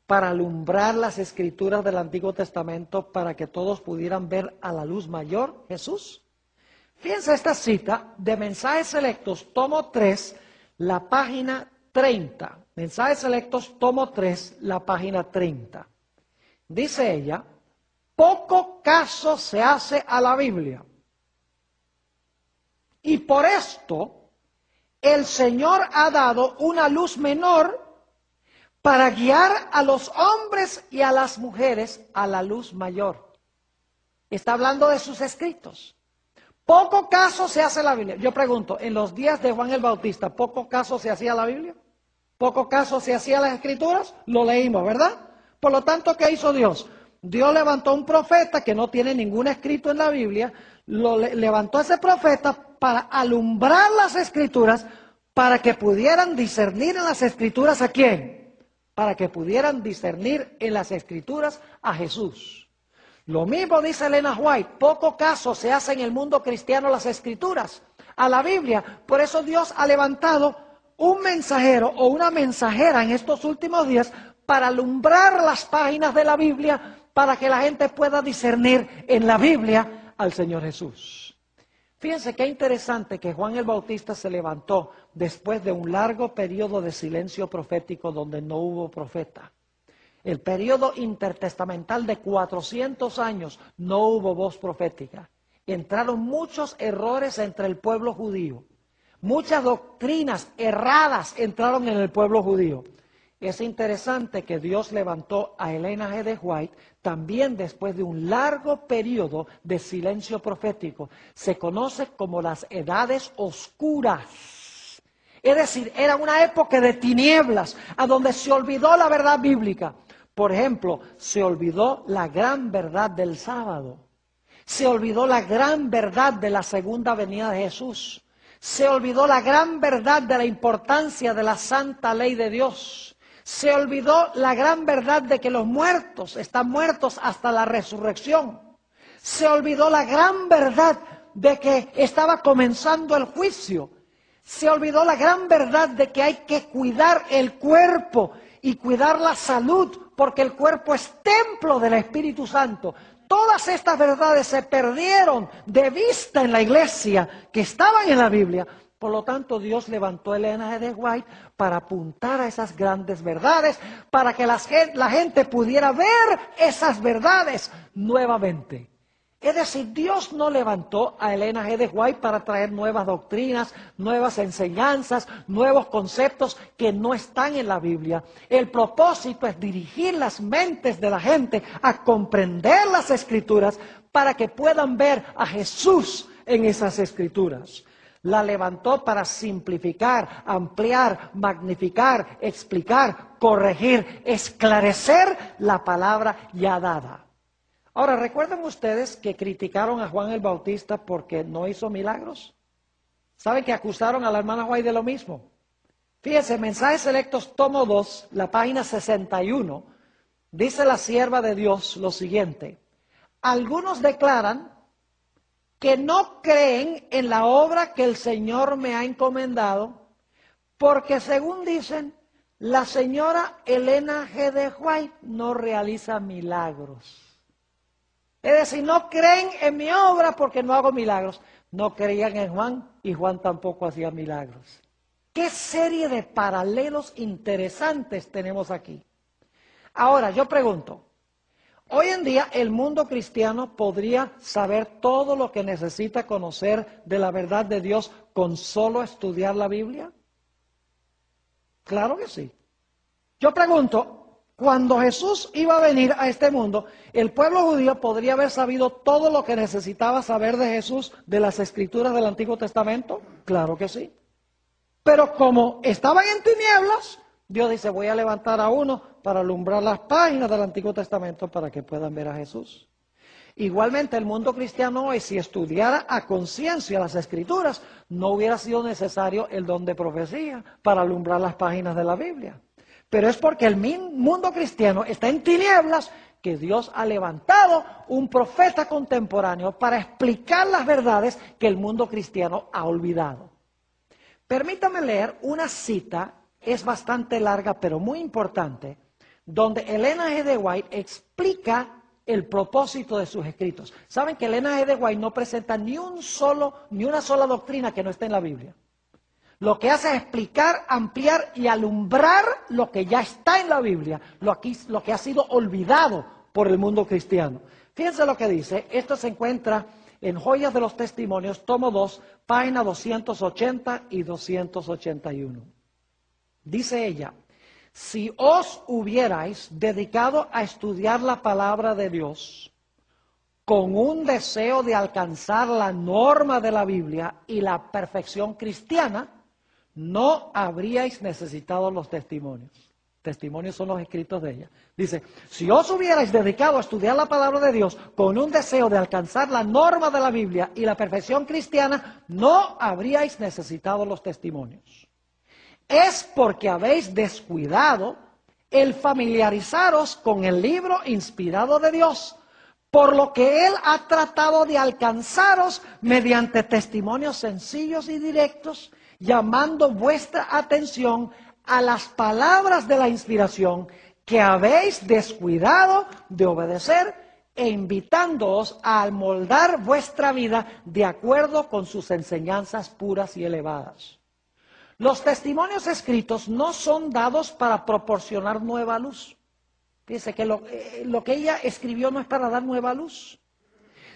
para alumbrar las escrituras del Antiguo Testamento para que todos pudieran ver a la luz mayor, Jesús? Fíjense esta cita de Mensajes Selectos, tomo 3, la página 30. Mensajes Selectos, tomo 3, la página 30. Dice ella, poco caso se hace a la Biblia. Y por esto el Señor ha dado una luz menor para guiar a los hombres y a las mujeres a la luz mayor. Está hablando de sus escritos. Poco caso se hace a la Biblia. Yo pregunto, en los días de Juan el Bautista, ¿poco caso se hacía a la Biblia? ¿Poco caso se hacía a las escrituras? Lo leímos, ¿verdad? Por lo tanto, ¿qué hizo Dios? Dios levantó un profeta que no tiene ningún escrito en la Biblia, levantó a ese profeta para alumbrar las escrituras, para que pudieran discernir en las escrituras ¿a quién? para que pudieran discernir en las Escrituras a Jesús. Lo mismo dice Elena White, poco caso se hace en el mundo cristiano a las Escrituras, a la Biblia. Por eso Dios ha levantado un mensajero o una mensajera en estos últimos días para alumbrar las páginas de la Biblia, para que la gente pueda discernir en la Biblia al Señor Jesús. Fíjense qué interesante que Juan el Bautista se levantó después de un largo periodo de silencio profético donde no hubo profeta. El periodo intertestamental de 400 años no hubo voz profética. Entraron muchos errores entre el pueblo judío. Muchas doctrinas erradas entraron en el pueblo judío. Es interesante que Dios levantó a Elena G. de White también después de un largo periodo de silencio profético. Se conoce como las edades oscuras. Es decir, era una época de tinieblas, a donde se olvidó la verdad bíblica. Por ejemplo, se olvidó la gran verdad del sábado. Se olvidó la gran verdad de la segunda venida de Jesús. Se olvidó la gran verdad de la importancia de la santa ley de Dios. Se olvidó la gran verdad de que los muertos están muertos hasta la resurrección. Se olvidó la gran verdad de que estaba comenzando el juicio. Se olvidó la gran verdad de que hay que cuidar el cuerpo y cuidar la salud, porque el cuerpo es templo del Espíritu Santo. Todas estas verdades se perdieron de vista en la iglesia que estaban en la Biblia. Por lo tanto, Dios levantó a Elena G. de White para apuntar a esas grandes verdades, para que la gente pudiera ver esas verdades nuevamente. Es decir, Dios no levantó a Elena G. de White para traer nuevas doctrinas, nuevas enseñanzas, nuevos conceptos que no están en la Biblia. El propósito es dirigir las mentes de la gente a comprender las Escrituras para que puedan ver a Jesús en esas Escrituras. La levantó para simplificar, ampliar, magnificar, explicar, corregir, esclarecer la palabra ya dada. Ahora, ¿recuerdan ustedes que criticaron a Juan el Bautista porque no hizo milagros? ¿Saben que acusaron a la hermana White de lo mismo? Fíjense, Mensajes Selectos, tomo 2, la página 61, dice la sierva de Dios lo siguiente: algunos declaran que no creen en la obra que el Señor me ha encomendado, porque según dicen, la señora Elena G. de White no realiza milagros. Es decir, no creen en mi obra porque no hago milagros. No creían en Juan y Juan tampoco hacía milagros. ¿Qué serie de paralelos interesantes tenemos aquí? Ahora, yo pregunto, hoy en día el mundo cristiano podría saber todo lo que necesita conocer de la verdad de Dios con solo estudiar la Biblia. Claro que sí. Yo pregunto, cuando Jesús iba a venir a este mundo, ¿el pueblo judío podría haber sabido todo lo que necesitaba saber de Jesús de las Escrituras del Antiguo Testamento? Claro que sí. Pero como estaban en tinieblas, Dios dice, voy a levantar a uno para alumbrar las páginas del Antiguo Testamento para que puedan ver a Jesús. Igualmente el mundo cristiano hoy, si estudiara a conciencia las Escrituras, no hubiera sido necesario el don de profecía para alumbrar las páginas de la Biblia. Pero es porque el mundo cristiano está en tinieblas que Dios ha levantado un profeta contemporáneo para explicar las verdades que el mundo cristiano ha olvidado. Permítame leer una cita, es bastante larga pero muy importante, donde Elena G. de White explica el propósito de sus escritos. Saben que Elena G. de White no presenta ni una sola doctrina que no esté en la Biblia. Lo que hace es explicar, ampliar y alumbrar lo que ya está en la Biblia, lo que ha sido olvidado por el mundo cristiano. Fíjense lo que dice, esto se encuentra en Joyas de los Testimonios, tomo 2, página 280 y 281. Dice ella, si os hubierais dedicado a estudiar la palabra de Dios con un deseo de alcanzar la norma de la Biblia y la perfección cristiana, no habríais necesitado los testimonios. Testimonios son los escritos de ella. Dice, si os hubierais dedicado a estudiar la palabra de Dios con un deseo de alcanzar la norma de la Biblia y la perfección cristiana, no habríais necesitado los testimonios. Es porque habéis descuidado el familiarizaros con el libro inspirado de Dios, por lo que Él ha tratado de alcanzaros mediante testimonios sencillos y directos, llamando vuestra atención a las palabras de la inspiración que habéis descuidado de obedecer e invitándoos a moldar vuestra vida de acuerdo con sus enseñanzas puras y elevadas. Los testimonios escritos no son dados para proporcionar nueva luz. Fíjense que lo que ella escribió no es para dar nueva luz,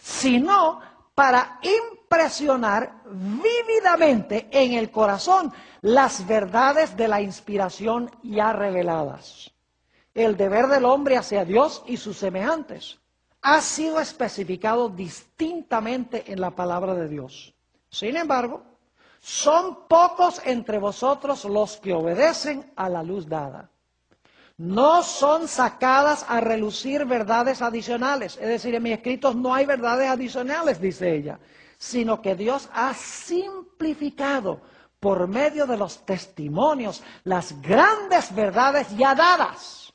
sino para impresionar vívidamente en el corazón las verdades de la inspiración ya reveladas. El deber del hombre hacia Dios y sus semejantes ha sido especificado distintamente en la palabra de Dios. Sin embargo, son pocos entre vosotros los que obedecen a la luz dada. No son sacadas a relucir verdades adicionales. Es decir, en mis escritos no hay verdades adicionales, dice ella, sino que Dios ha simplificado por medio de los testimonios las grandes verdades ya dadas.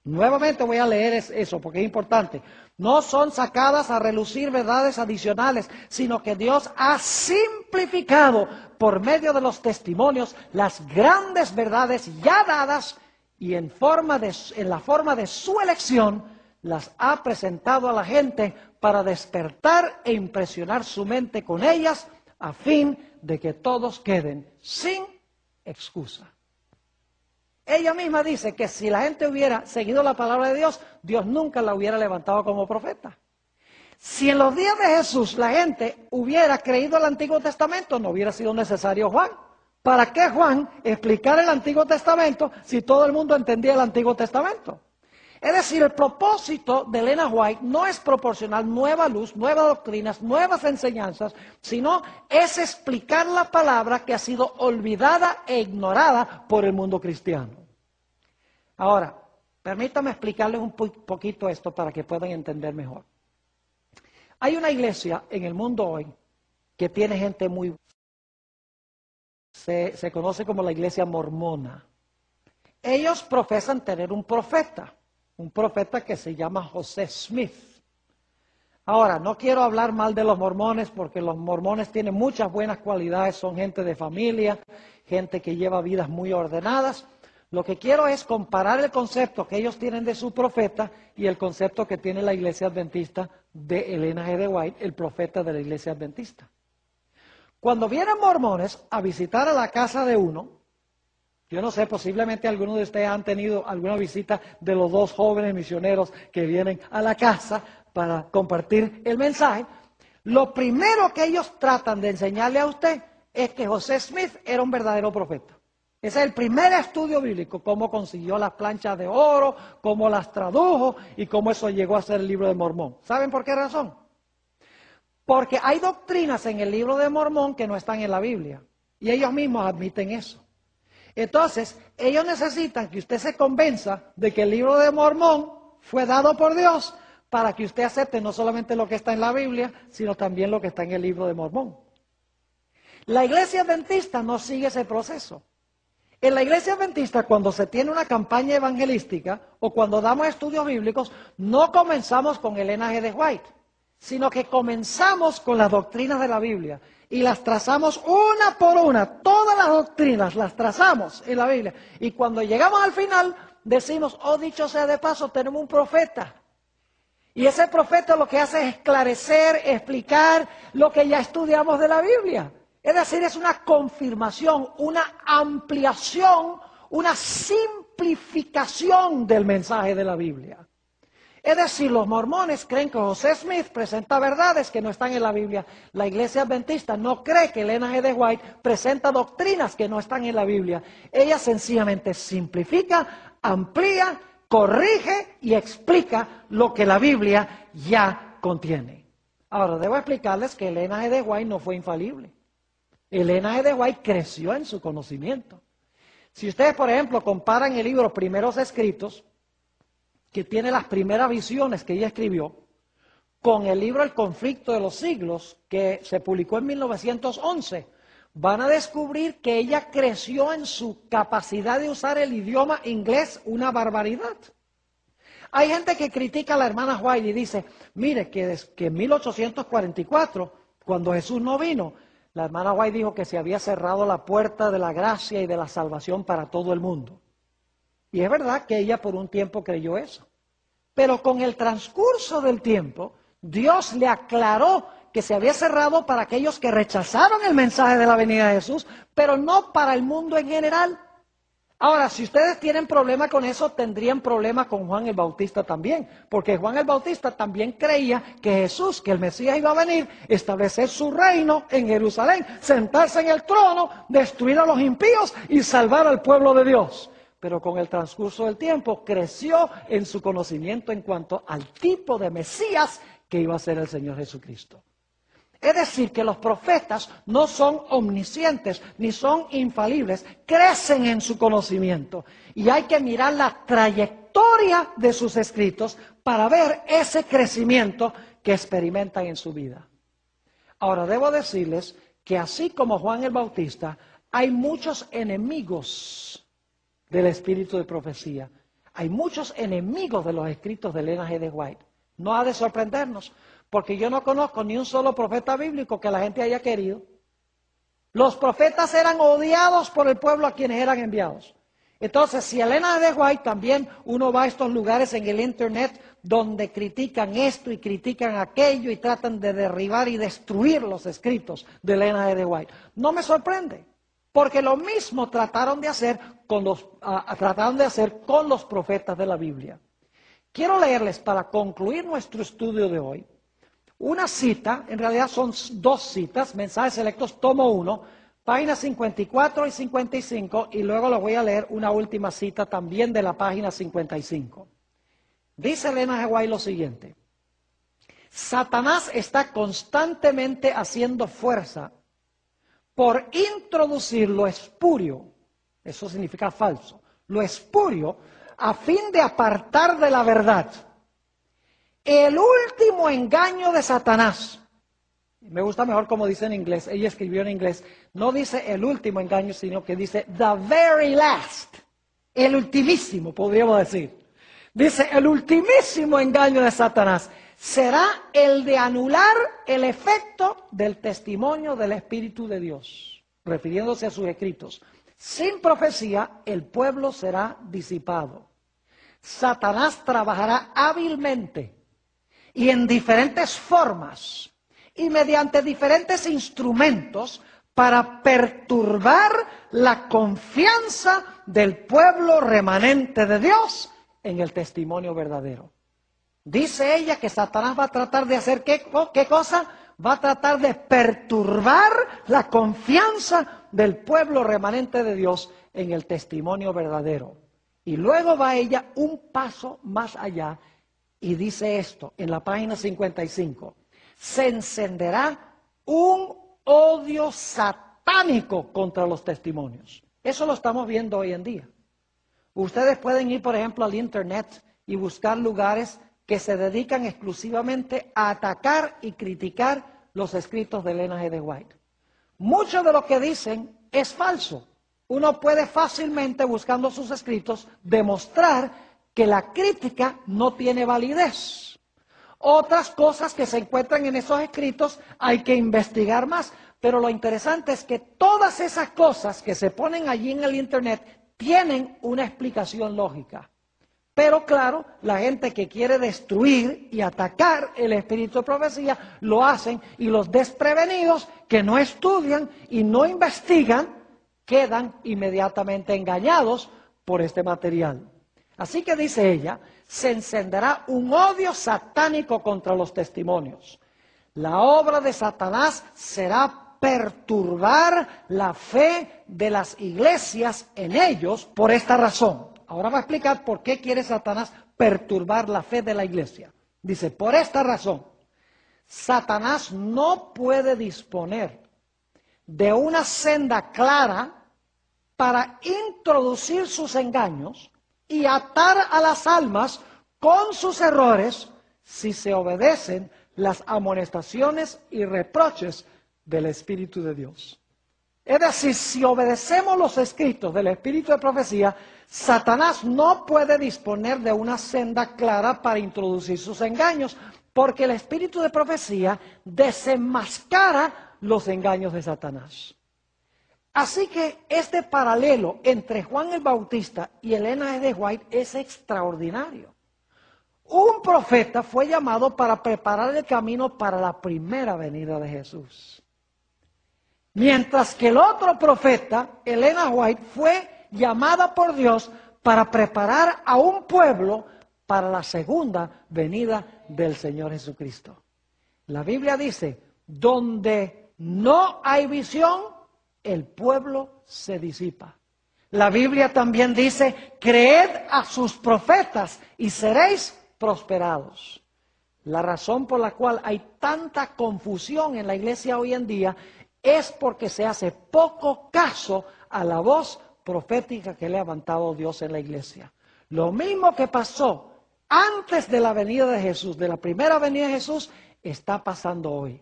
Nuevamente voy a leer eso porque es importante. No son sacadas a relucir verdades adicionales, sino que Dios ha simplificado por medio de los testimonios las grandes verdades ya dadas y en la forma de su elección las ha presentado a la gente para despertar e impresionar su mente con ellas a fin de que todos queden sin excusa. Ella misma dice que si la gente hubiera seguido la palabra de Dios, Dios nunca la hubiera levantado como profeta. Si en los días de Jesús la gente hubiera creído el Antiguo Testamento, no hubiera sido necesario Juan. ¿Para qué Juan explicar el Antiguo Testamento si todo el mundo entendía el Antiguo Testamento? Es decir, el propósito de Elena White no es proporcionar nueva luz, nuevas doctrinas, nuevas enseñanzas, sino es explicar la palabra que ha sido olvidada e ignorada por el mundo cristiano. Ahora, permítame explicarles un poquito esto para que puedan entender mejor. Hay una iglesia en el mundo hoy que tiene gente muy... Se conoce como la iglesia mormona. Ellos profesan tener un profeta que se llama José Smith. Ahora, no quiero hablar mal de los mormones porque los mormones tienen muchas buenas cualidades, son gente de familia, gente que lleva vidas muy ordenadas. Lo que quiero es comparar el concepto que ellos tienen de su profeta y el concepto que tiene la iglesia adventista de Elena G. White, el profeta de la iglesia adventista. Cuando vienen mormones a visitar a la casa de uno, yo no sé, posiblemente algunos de ustedes han tenido alguna visita de los dos jóvenes misioneros que vienen a la casa para compartir el mensaje. Lo primero que ellos tratan de enseñarle a usted es que José Smith era un verdadero profeta. Ese es el primer estudio bíblico, cómo consiguió las planchas de oro, cómo las tradujo y cómo eso llegó a ser el libro de Mormón. ¿Saben por qué razón? Porque hay doctrinas en el libro de Mormón que no están en la Biblia. Y ellos mismos admiten eso. Entonces, ellos necesitan que usted se convenza de que el libro de Mormón fue dado por Dios para que usted acepte no solamente lo que está en la Biblia, sino también lo que está en el libro de Mormón. La iglesia adventista no sigue ese proceso. En la iglesia adventista, cuando se tiene una campaña evangelística o cuando damos estudios bíblicos, no comenzamos con Elena G. White, sino que comenzamos con las doctrinas de la Biblia y las trazamos una por una. Todas las doctrinas las trazamos en la Biblia. Y cuando llegamos al final, decimos, oh, dicho sea de paso, tenemos un profeta. Y ese profeta lo que hace es esclarecer, explicar lo que ya estudiamos de la Biblia. Es decir, es una confirmación, una ampliación, una simplificación del mensaje de la Biblia. Es decir, los mormones creen que José Smith presenta verdades que no están en la Biblia. La iglesia adventista no cree que Elena G. White presenta doctrinas que no están en la Biblia. Ella sencillamente simplifica, amplía, corrige y explica lo que la Biblia ya contiene. Ahora, debo explicarles que Elena G. White no fue infalible. Elena G. White creció en su conocimiento. Si ustedes, por ejemplo, comparan el libro Primeros Escritos, que tiene las primeras visiones que ella escribió, con el libro El conflicto de los siglos, que se publicó en 1911, van a descubrir que ella creció en su capacidad de usar el idioma inglés una barbaridad. Hay gente que critica a la hermana White y dice, mire, que en 1844, cuando Jesús no vino, la hermana White dijo que se había cerrado la puerta de la gracia y de la salvación para todo el mundo. Y es verdad que ella por un tiempo creyó eso. Pero con el transcurso del tiempo, Dios le aclaró que se había cerrado para aquellos que rechazaron el mensaje de la venida de Jesús, pero no para el mundo en general. Ahora, si ustedes tienen problema con eso, tendrían problema con Juan el Bautista también, porque Juan el Bautista también creía que Jesús, que el Mesías iba a venir, establecer su reino en Jerusalén, sentarse en el trono, destruir a los impíos y salvar al pueblo de Dios. Pero con el transcurso del tiempo creció en su conocimiento en cuanto al tipo de Mesías que iba a ser el Señor Jesucristo. Es decir, que los profetas no son omniscientes ni son infalibles, crecen en su conocimiento. Y hay que mirar la trayectoria de sus escritos para ver ese crecimiento que experimentan en su vida. Ahora, debo decirles que así como Juan el Bautista, hay muchos enemigos del espíritu de profecía. Hay muchos enemigos de los escritos de Ellen G. White. No ha de sorprendernos, porque yo no conozco ni un solo profeta bíblico que la gente haya querido. Los profetas eran odiados por el pueblo a quienes eran enviados. Entonces, si Ellen G. White también, uno va a estos lugares en el internet donde critican esto y critican aquello y tratan de derribar y destruir los escritos de Ellen G. White. No me sorprende, porque lo mismo trataron de hacer con los profetas de la Biblia. Quiero leerles, para concluir nuestro estudio de hoy, una cita, en realidad son dos citas, Mensajes Selectos, tomo 1, páginas 54 y 55, y luego les voy a leer una última cita también de la página 55. Dice Ellen G. White lo siguiente: Satanás está constantemente haciendo fuerza por introducir lo espurio, eso significa falso, lo espurio, a fin de apartar de la verdad. El último engaño de Satanás, me gusta mejor como dice en inglés, ella escribió en inglés, no dice el último engaño, sino que dice the very last, el ultimísimo, podríamos decir. Dice, el ultimísimo engaño de Satanás será el de anular el efecto del testimonio del Espíritu de Dios, refiriéndose a sus escritos. Sin profecía, el pueblo será disipado. Satanás trabajará hábilmente y en diferentes formas y mediante diferentes instrumentos para perturbar la confianza del pueblo remanente de Dios en el testimonio verdadero. Dice ella que Satanás va a tratar de hacer ¿qué cosa? Va a tratar de perturbar la confianza del pueblo remanente de Dios en el testimonio verdadero. Y luego va ella un paso más allá y dice esto en la página 55. Se encenderá un odio satánico contra los testimonios. Eso lo estamos viendo hoy en día. Ustedes pueden ir, por ejemplo, al internet y buscar lugares que se dedican exclusivamente a atacar y criticar los escritos de Ellen G. White. Mucho de lo que dicen es falso. Uno puede fácilmente, buscando sus escritos, demostrar que la crítica no tiene validez. Otras cosas que se encuentran en esos escritos hay que investigar más. Pero lo interesante es que todas esas cosas que se ponen allí en el internet tienen una explicación lógica. Pero claro, la gente que quiere destruir y atacar el espíritu de profecía lo hacen, y los desprevenidos que no estudian y no investigan quedan inmediatamente engañados por este material. Así que dice ella, se encenderá un odio satánico contra los testimonios. La obra de Satanás será perturbar la fe de las iglesias en ellos por esta razón. Ahora va a explicar por qué quiere Satanás perturbar la fe de la iglesia. Dice, por esta razón, Satanás no puede disponer de una senda clara para introducir sus engaños y atar a las almas con sus errores si se obedecen las amonestaciones y reproches del Espíritu de Dios. Es decir, si obedecemos los escritos del espíritu de profecía, Satanás no puede disponer de una senda clara para introducir sus engaños, porque el espíritu de profecía desenmascara los engaños de Satanás. Así que este paralelo entre Juan el Bautista y Elena G. de White es extraordinario. Un profeta fue llamado para preparar el camino para la primera venida de Jesús. Mientras que el otro profeta, Elena White, fue llamada por Dios para preparar a un pueblo para la segunda venida del Señor Jesucristo. La Biblia dice, donde no hay visión, el pueblo se disipa. La Biblia también dice, creed a sus profetas y seréis prosperados. La razón por la cual hay tanta confusión en la iglesia hoy en día es porque se hace poco caso a la voz profética que le ha levantado Dios en la iglesia. Lo mismo que pasó antes de la venida de Jesús, de la primera venida de Jesús, está pasando hoy.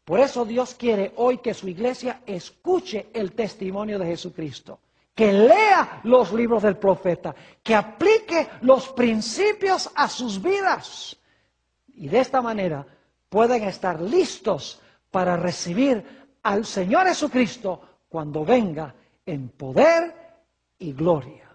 Por eso Dios quiere hoy que su iglesia escuche el testimonio de Jesucristo, que lea los libros del profeta, que aplique los principios a sus vidas. Y de esta manera pueden estar listos para recibir al Señor Jesucristo cuando venga en poder y gloria.